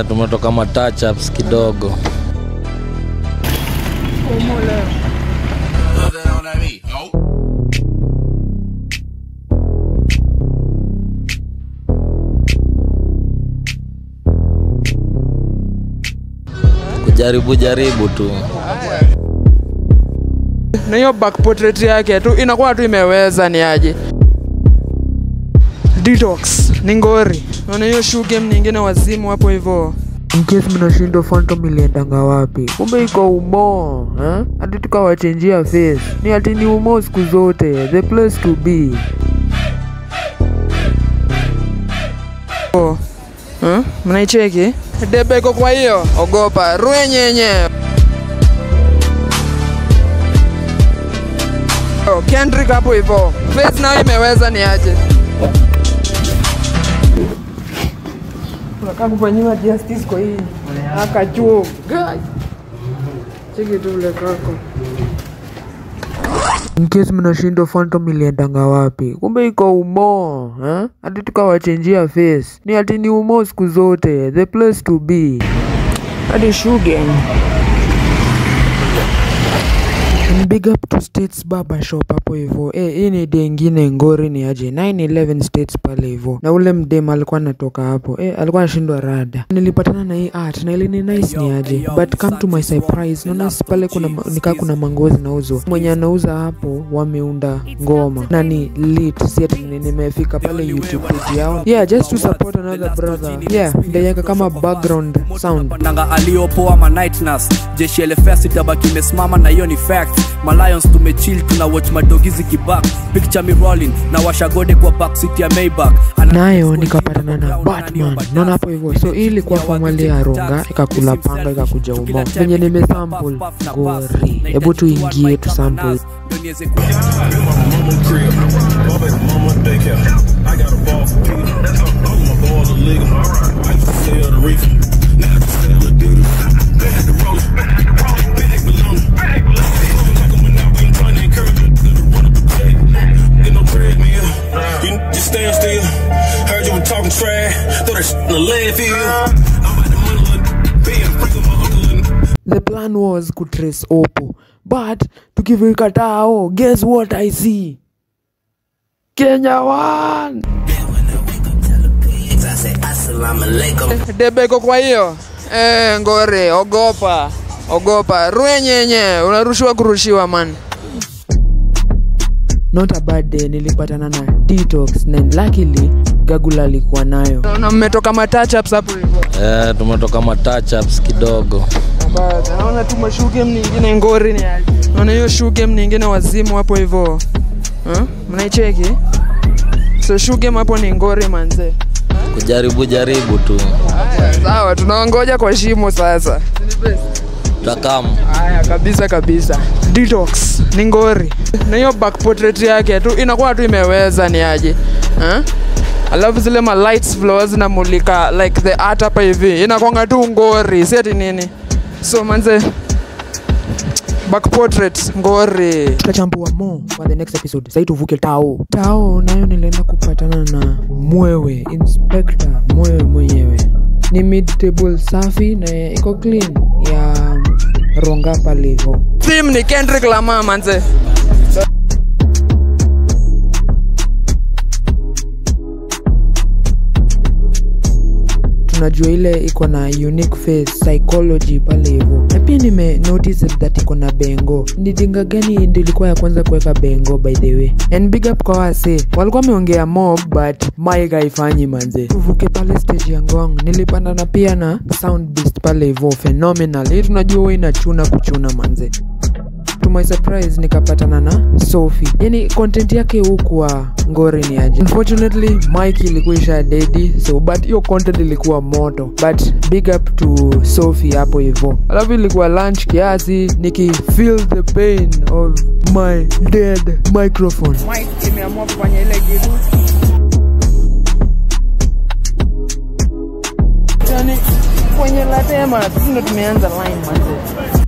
Tumetoka matouch-ups kidogo. Jaribu tu. Na hiyo back portrait yake tu inakuwa tu imeweza ni aje. Detox ni ngori. Unaona hiyo shoe game nyingine wazimu hapo hivyo. In case mnashindwa Phantom iliendanga wapi? Kumbe iko Umo, hadi tukawachenjia face. Ni ati ni Umo siku zote, the place to be. Mnaicheki? Debe iko kwa hiyo, ogopa, ruenyenye. Kendrick hapo hivyo. Face nayo imeweza ni aje. Unataka kufanyiwa justice kwa hii. Akachuo. Cheki tu ule kako. In case mnashindwa Phantom iliendanga wapi? Kumbe iko Umo, hadi tukawachenjia face. Ni ati ni Umo siku zote, the place to be. Hadi shoe game. Big up to States Barber Shop hapo hivyo. Hii ni day ingine ngori ni aje. 911 States pale hivyo. Na ule mdema alikuwa anatoka hapo. Alikuwa anashindwa rada. Nilipatana na hii art na ile ni nice ni aje. But come to my surprise, naona pale kuna mangozi nauzwa. Mwenye anauza hapo wameunda ngoma. Na ni lit. Si ati nimefika pale YouTube page yao. Yeah, just to support another brother. Yeah, ndeyeka kama background sound. Nanga aliopoa ma night nurse. Jeshi LFS itabaki imesimama na hiyo ni fact. Ma Lions tumechill tuna watch madogizi kibak. Picture me rolling na washagode kwa backseat ya Maybach. Nayo nikapatana na Batman. Naona hapo hivyo. So ili kwa formali ya ronga ikakula panga ikakuja Umo. Venye nimesample ngori. Hebu tuingie tu sample. The plan was to trace Oppo, but tukivikatao, guess what I see? Kenya one. Debe iko kwa hiyo. Ngori, ogopa, ruenyenye, unarushiwa kurushiwa man. Not a bad day, nilipatana na Detox na luckily Gagula alikuwa nayo. Na mmetoka matouch-ups hapo hivyo. Tumetoka matouch-ups kidogo. Naona tu shoe game nyingine ngori ni aje. Naona hiyo shoe game nyingine wazimu hapo hivyo. Mnaicheki? So shoe game hapo ni ngori manze. Jaribu tu. Sawa, tunaongoja kwa shimo sasa. Takamu. Kabisa. Detox ni ngori. Na hiyo back portrait yake tu inakuwa tu imeweza ni aje. Alafu zile ma lights floors na mulika like the art hapa hivi. Inakuanga tu ngori, si ati nini. So manze, back portrait ngori. Tutachambua more for the next episode. Sasa tuvuke Tao nayo nilienda kupatana na Mwewe, Inspector Mwewe mwenyewe. Ni mid-table safi na iko clean ya ronga pale hivyo. Team ni Kendrick Lamar manze. Tunajua ile iko na unique face psychology pale hivyo. Na pia nime notice that iko na bengo. Ni jinga gani ndio ilikuwa ya kwanza kuweka bengo by the way. And big up kwa wase. Walikuwa wameongea mob but mic haifanyi manze. Tuvuke pale stage ya Ngong. Nilipanda na pia na Sound Beast pale hivyo. Phenomenal. Hii tunajua wewe inachuna kuchuna manze. To my surprise nikapatana na Sophie. Yani content yake hukuwa ngori ni aje. Unfortunately mic ilikuwa isha dedi, so but hiyo content ilikuwa moto. But big up to Sophie hapo hivyo. Alafu ilikuwa lunch kiasi niki feel the pain of my dead microphone. Mic imeamua kufanya ile kitu. Yani kwenye latema sisi ndo tumeanza line manze.